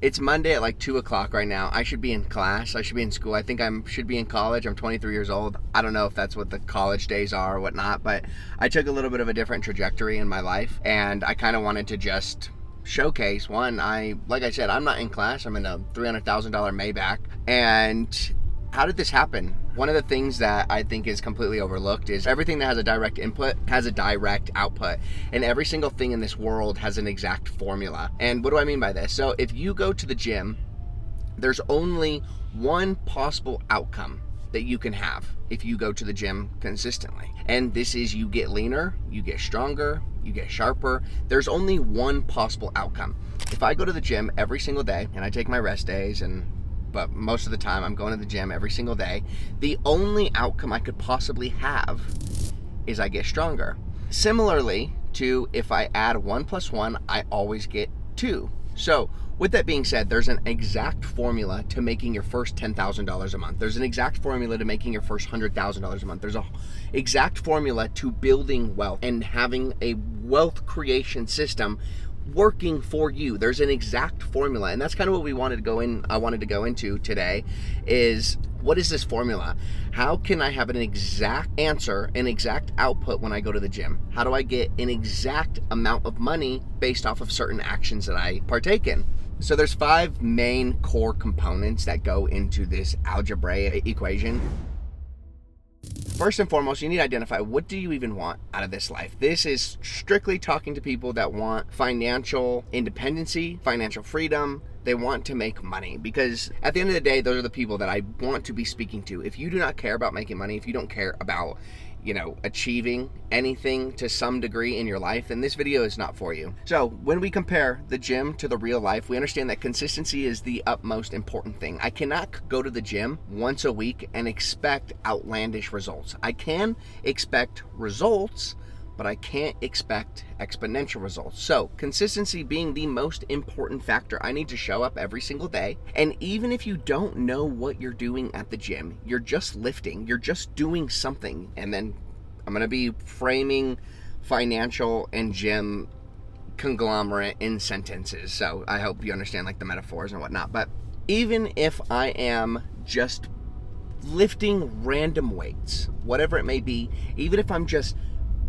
It's Monday at like 2 o'clock right now. I should be in class. I should be in school. I think should be in college. I'm 23 years old. I don't know if that's what the college days are or whatnot, but I took a little bit of a different trajectory in my life, and I kind of wanted to just showcase one. Like I said, I'm not in class. I'm in a $300,000 Maybach. And how did this happen? One of the things that I think is completely overlooked is everything that has a direct input has a direct output. And every single thing in this world has an exact formula. And what do I mean by this? So if you go to the gym, there's only one possible outcome that you can have if you go to the gym consistently. And this is you get leaner, you get stronger, you get sharper. There's only one possible outcome. If I go to the gym every single day and I take my rest days, but most of the time I'm going to the gym every single day, the only outcome I could possibly have is I get stronger. Similarly to if I add 1 plus 1, I always get 2. So with that being said, there's an exact formula to making your first $10,000 a month. There's an exact formula to making your first $100,000 a month. There's an exact formula to building wealth and having a wealth creation system working for you. There's an exact formula, and that's kind of what I wanted to go into today is, what is this formula? How can I have an exact answer, an exact output when I go to the gym? How do I get an exact amount of money based off of certain actions that I partake in? So there's 5 main core components that go into this algebraic equation. First and foremost, you need to identify, what do you even want out of this life? This is strictly talking to people that want financial independency, financial freedom. They want to make money, because at the end of the day, those are the people that I want to be speaking to. If you do not care about making money, if you don't care about, achieving anything to some degree in your life, then this video is not for you. So when we compare the gym to the real life, we understand that consistency is the utmost important thing. I cannot go to the gym once a week and expect outlandish results. I can expect results, but I can't expect exponential results. So consistency being the most important factor, I need to show up every single day. And even if you don't know what you're doing at the gym, you're just lifting, you're just doing something. And then I'm gonna be framing financial and gym conglomerate in sentences. So I hope you understand like the metaphors and whatnot. But even if I am just lifting random weights, whatever it may be, even if I'm just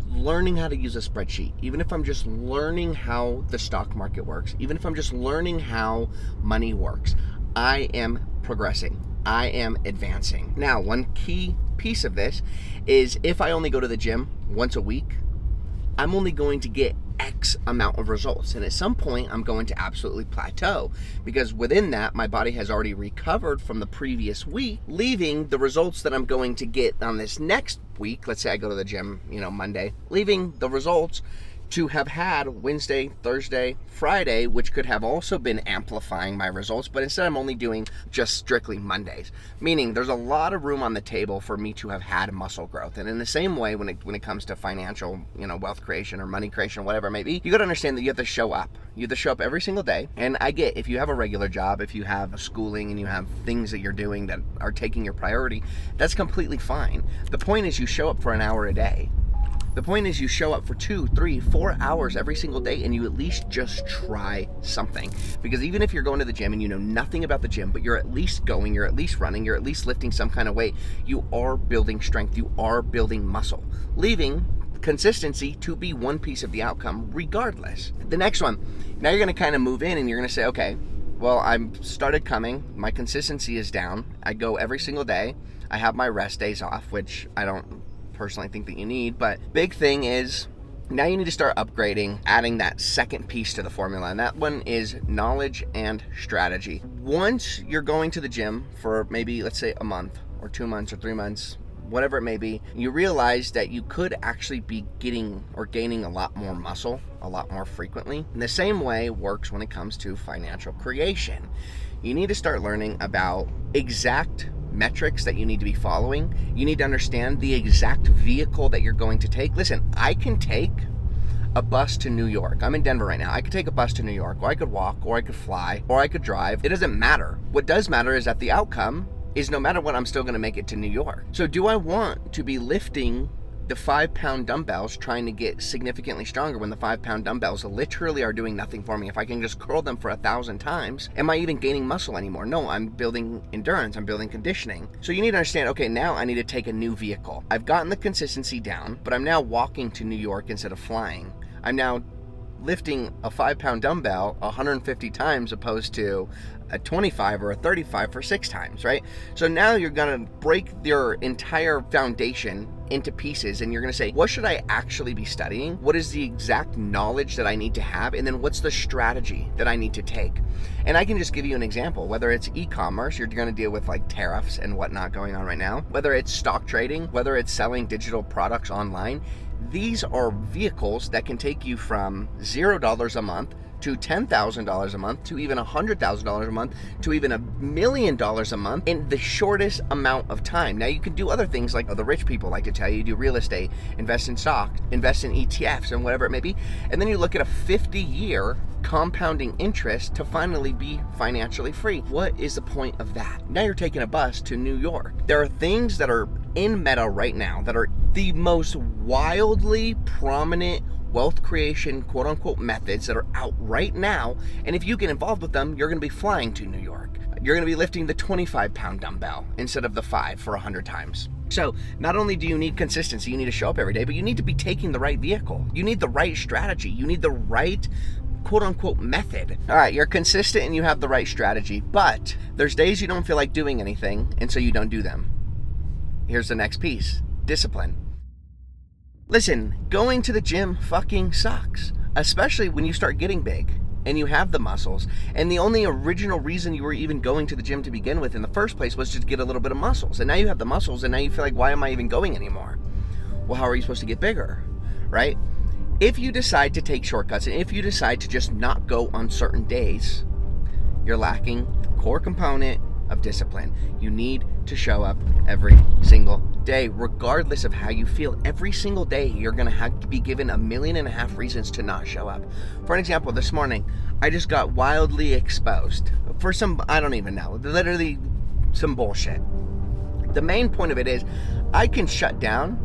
learning how to use a spreadsheet, even if I'm just learning how the stock market works, even if I'm just learning how money works, I am progressing. I am advancing. Now, one key piece of this is, if I only go to the gym once a week, I'm only going to get X amount of results. And at some point, I'm going to absolutely plateau, because within that, my body has already recovered from the previous week, leaving the results that I'm going to get on this next week. Let's say I go to the gym, Monday, leaving the results to have had Wednesday, Thursday, Friday, which could have also been amplifying my results, but instead I'm only doing just strictly Mondays. Meaning there's a lot of room on the table for me to have had muscle growth. And in the same way, when it comes to financial, wealth creation or money creation, whatever it may be, you got to understand that you have to show up. You have to show up every single day. And I get, if you have a regular job, if you have schooling and you have things that you're doing that are taking your priority, that's completely fine. The point is, you show up for an hour a day. The point is, you show up for 2, 3, 4 hours every single day, and you at least just try something. Because even if you're going to the gym and you know nothing about the gym, but you're at least going, you're at least running, you're at least lifting some kind of weight, you are building strength, you are building muscle, leaving consistency to be one piece of the outcome regardless. The next one, now you're going to kind of move in and you're going to say, okay, well, I've started coming, my consistency is down, I go every single day, I have my rest days off, which I don't personally think that you need, but big thing is, now you need to start upgrading, adding that second piece to the formula, and that one is knowledge and strategy. Once you're going to the gym for maybe, let's say, a month or 2 months or 3 months, whatever it may be, you realize that you could actually be getting or gaining a lot more muscle a lot more frequently. And the same way works when it comes to financial creation. You need to start learning about exact metrics that you need to be following. You need to understand the exact vehicle that you're going to take. Listen, I can take a bus to New York. I'm in Denver right now. I could take a bus to New York, or I could walk, or I could fly, or I could drive. It doesn't matter. What does matter is that the outcome is, no matter what, I'm still going to make it to New York. So do I want to be lifting the 5-pound dumbbells trying to get significantly stronger when the 5-pound dumbbells literally are doing nothing for me. If I can just curl them for 1,000 times, am I even gaining muscle anymore? No, I'm building endurance, I'm building conditioning. So you need to understand, okay, now I need to take a new vehicle. I've gotten the consistency down, but I'm now walking to New York instead of flying. I'm now lifting a 5-pound dumbbell 150 times opposed to a 25 or a 35 for 6 times, right? So now you're gonna break your entire foundation into pieces, and you're gonna say, what should I actually be studying? What is the exact knowledge that I need to have? And then what's the strategy that I need to take? And I can just give you an example. Whether it's e-commerce, you're gonna deal with like tariffs and whatnot going on right now. Whether it's stock trading, whether it's selling digital products online, these are vehicles that can take you from $0 a month to $10,000 a month to even $100,000 a month to even $1 million a month in the shortest amount of time. Now you can do other things like the rich people like to tell you, do real estate, invest in stock, invest in ETFs and whatever it may be. And then you look at a 50-year compounding interest to finally be financially free. What is the point of that? Now you're taking a bus to New York. There are things that are in Meta right now that are the most wildly prominent wealth creation, quote unquote, methods that are out right now. And if you get involved with them, you're going to be flying to New York. You're going to be lifting the 25-pound dumbbell instead of the 5 for 100 times. So not only do you need consistency, you need to show up every day, but you need to be taking the right vehicle. You need the right strategy. You need the right quote unquote method. All right, you're consistent and you have the right strategy, but there's days you don't feel like doing anything, and so you don't do them. Here's the next piece: discipline. Listen, going to the gym fucking sucks, especially when you start getting big and you have the muscles. And the only original reason you were even going to the gym to begin with in the first place was just to get a little bit of muscles. And now you have the muscles, and now you feel like, why am I even going anymore? Well, how are you supposed to get bigger, right? If you decide to take shortcuts and if you decide to just not go on certain days, you're lacking the core component of discipline. You need to show up every single day, regardless of how you feel. Every single day, you're going to have to be given 1.5 million reasons to not show up. For an example, this morning, I just got wildly exposed for some, I don't even know, literally some bullshit. The main point of it is, I can shut down,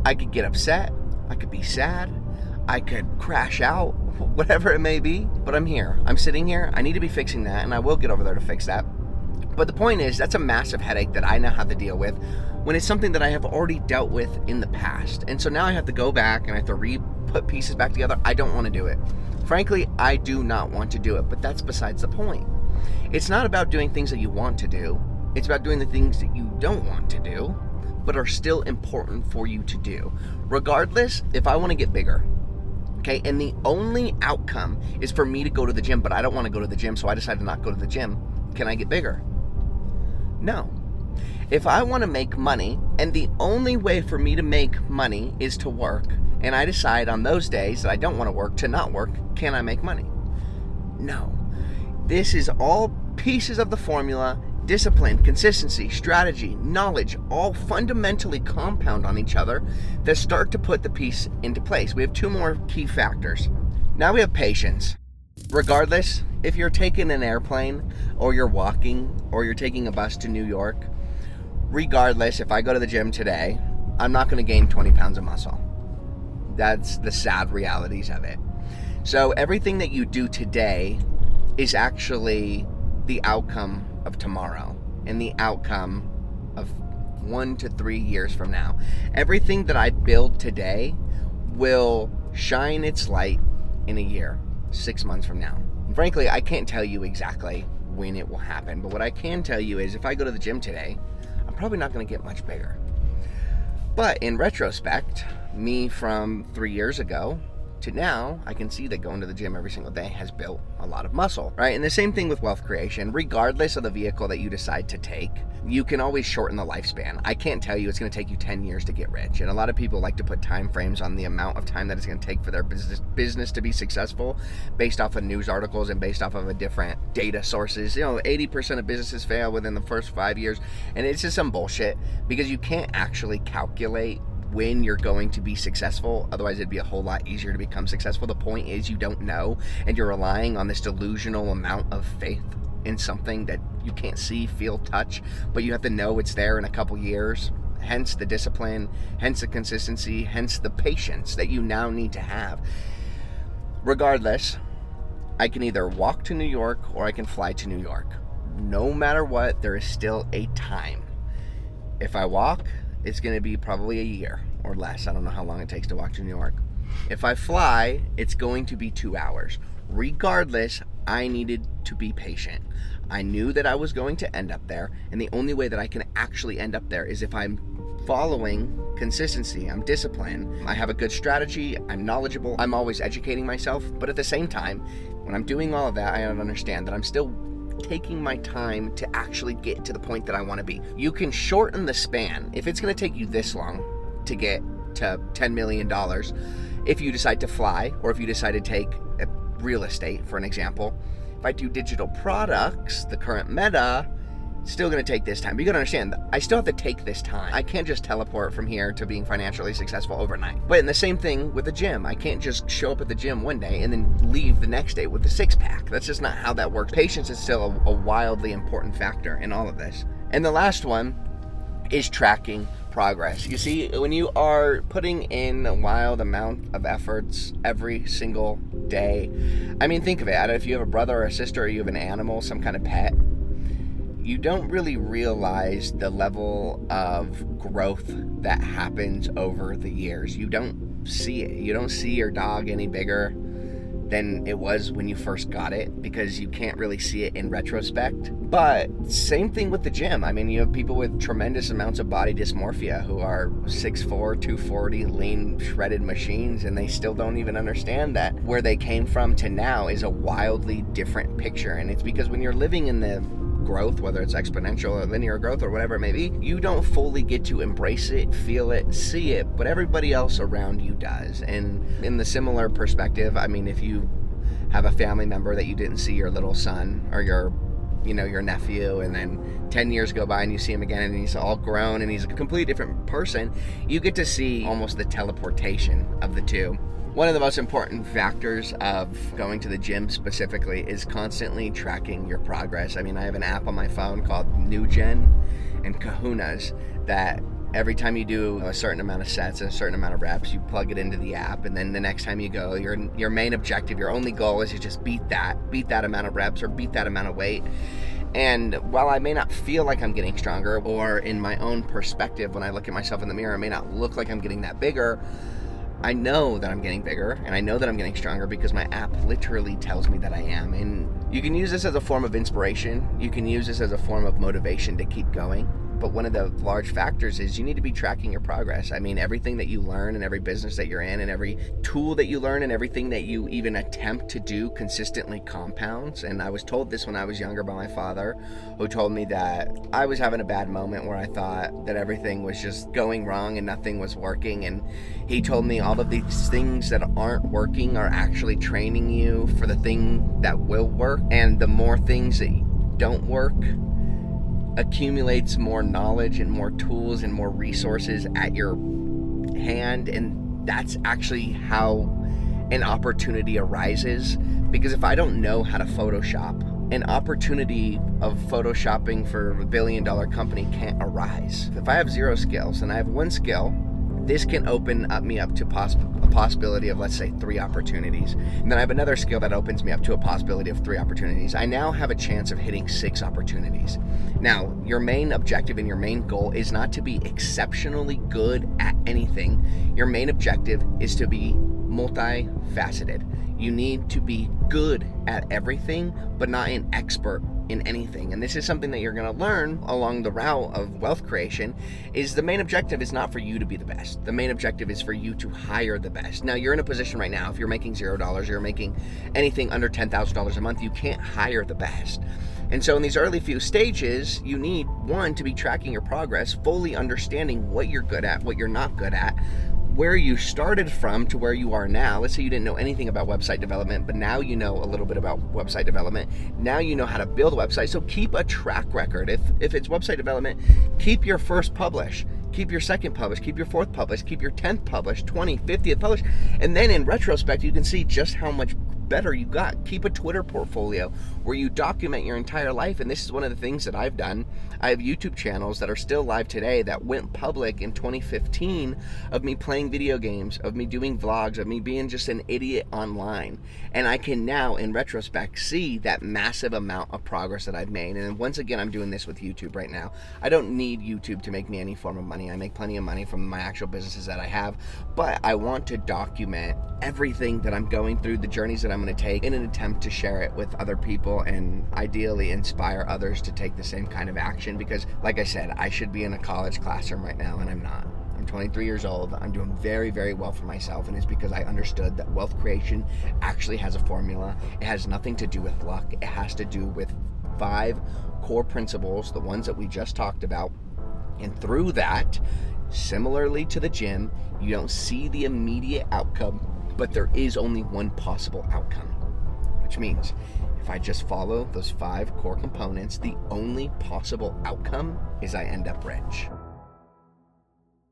I could get upset, I could be sad, I could crash out, whatever it may be, but I'm here. I'm sitting here. I need to be fixing that, and I will get over there to fix that. But the point is, that's a massive headache that I now have to deal with when it's something that I have already dealt with in the past. And so now I have to go back and I have to put pieces back together. I don't want to do it. Frankly, I do not want to do it, but that's besides the point. It's not about doing things that you want to do. It's about doing the things that you don't want to do, but are still important for you to do. Regardless, if I want to get bigger, okay, and the only outcome is for me to go to the gym, but I don't want to go to the gym, so I decide to not go to the gym, can I get bigger? No. If I want to make money, and the only way for me to make money is to work, and I decide on those days that I don't want to work to not work, can I make money? No. This is all pieces of the formula. Discipline, consistency, strategy, knowledge, all fundamentally compound on each other that start to put the piece into place. We have 2 more key factors. Now we have patience. Regardless, if you're taking an airplane or you're walking or you're taking a bus to New York, regardless, if I go to the gym today, I'm not going to gain 20 pounds of muscle. That's the sad realities of it. So everything that you do today is actually the outcome of tomorrow and the outcome of 1 to 3 years from now. Everything that I build today will shine its light in a year, 6 months from now. And frankly, I can't tell you exactly when it will happen, but what I can tell you is if I go to the gym today, I'm probably not going to get much bigger. But in retrospect, me from 3 years ago to now, I can see that going to the gym every single day has built a lot of muscle, right? And the same thing with wealth creation. Regardless of the vehicle that you decide to take, you can always shorten the lifespan. I can't tell you it's going to take you 10 years to get rich. And a lot of people like to put time frames on the amount of time that it's going to take for their business to be successful based off of news articles and based off of a different data sources. 80% of businesses fail within the first 5 years. And it's just some bullshit because you can't actually calculate when you're going to be successful. Otherwise, it'd be a whole lot easier to become successful. The point is you don't know, and you're relying on this delusional amount of faith in something that you can't see, feel, touch, but you have to know it's there in a couple years. hence the discipline, hence the consistency, hence the patience that you now need to have. Regardless, I can either walk to New York or I can fly to New York. No matter what, there is still a time. If I walk, it's going to be probably a year or less. I don't know how long it takes to walk to New York. If I fly, it's going to be 2 hours. Regardless, I needed to be patient. I knew that I was going to end up there, and the only way that I can actually end up there is if I'm following consistency. I'm disciplined. I have a good strategy. I'm knowledgeable. I'm always educating myself. But at the same time, when I'm doing all of that, I understand that I'm still taking my time to actually get to the point that I want to be. You can shorten the span. If it's going to take you this long to get to $10 million, if you decide to fly, or if you decide to take real estate, for an example. If I do digital products, the current meta, still going to take this time. But you got to understand, I still have to take this time. I can't just teleport from here to being financially successful overnight. But in the same thing with the gym, I can't just show up at the gym one day and then leave the next day with the six-pack. That's just not how that works. Patience is still a wildly important factor in all of this. And the last one is tracking progress. You see, when you are putting in a wild amount of efforts every single day, I mean, think of it. I don't know if you have a brother or a sister, or you have an animal, some kind of pet, you don't really realize the level of growth that happens over the years. You don't see it. You don't see your dog any bigger than it was when you first got it, because you can't really see it in retrospect. But same thing with the gym. I mean, you have people with tremendous amounts of body dysmorphia who are 6'4", 240, lean, shredded machines, and they still don't even understand that where they came from to now is a wildly different picture. And it's because when you're living in the growth, whether it's exponential or linear growth or whatever it may be, you don't fully get to embrace it, feel it, see it, but everybody else around you does. And in the similar perspective, I mean, if you have a family member that you didn't see your little son or your nephew, and then 10 years go by and you see him again and he's all grown and he's a completely different person, you get to see almost the teleportation of the two. One of the most important factors of going to the gym specifically is constantly tracking your progress. I mean, I have an app on my phone called NewGen and Kahunas that every time you do a certain amount of sets and a certain amount of reps, you plug it into the app, and then the next time you go, your main objective, your only goal is to just beat that amount of reps or beat that amount of weight. And while I may not feel like I'm getting stronger, or in my own perspective, when I look at myself in the mirror, it may not look like I'm getting that bigger, I know that I'm getting bigger, and I know that I'm getting stronger because my app literally tells me that I am. And you can use this as a form of inspiration. You can use this as a form of motivation to keep going. But one of the large factors is you need to be tracking your progress. I mean, everything that you learn in every business that you're in, and every tool that you learn, and everything that you even attempt to do consistently compounds. And I was told this when I was younger by my father, who told me that I was having a bad moment where I thought that everything was just going wrong and nothing was working. And he told me all of these things that aren't working are actually training you for the thing that will work. And the more things that don't work accumulates more knowledge and more tools and more resources at your hand. And that's actually how an opportunity arises. Because if I don't know how to Photoshop, an opportunity of photoshopping for a $1 billion company can't arise. If I have 0 skills and I have 1 skill, this can open me up to a possibility of, let's say, 3 opportunities. And then I have another skill that opens me up to a possibility of 3 opportunities. I now have a chance of hitting 6 opportunities. Now, your main objective and your main goal is not to be exceptionally good at anything. Your main objective is to be multifaceted. You need to be good at everything, but not an expert in anything. And this is something that you're going to learn along the route of wealth creation. Is the main objective is not for you to be the best. The main objective is for you to hire the best. Now, you're in a position right now, if you're making $0, you're making anything under $10,000 a month, you can't hire the best. And so in these early few stages, you need, 1, to be tracking your progress, fully understanding what you're good at, what you're not good at, where you started from to where you are now. Let's say you didn't know anything about website development, but now you know a little bit about website development. Now you know how to build a website. So keep a track record. If it's website development, keep your first publish, keep your second publish, keep your 4th publish, keep your 10th publish, 20th, 50th publish. And then in retrospect, you can see just how much better you got. Keep a Twitter portfolio where you document your entire life. And this is one of the things that I've done. I have YouTube channels that are still live today that went public in 2015 of me playing video games, of me doing vlogs, of me being just an idiot online. And I can now, in retrospect, see that massive amount of progress that I've made. And once again, I'm doing this with YouTube right now. I don't need YouTube to make me any form of money. I make plenty of money from my actual businesses that I have, but I want to document everything that I'm going through, the journeys that I'm going to take, in an attempt to share it with other people and ideally inspire others to take the same kind of action. Because like I said, I should be in a college classroom right now and I'm not. I'm 23 years old. I'm doing very, very well for myself, and it's because I understood that wealth creation actually has a formula. It has nothing to do with luck. It has to do with 5 core principles, the ones that we just talked about. And through that, similarly to the gym, you don't see the immediate outcome, but there is only one possible outcome, which means if I just follow those 5 core components, the only possible outcome is I end up rich.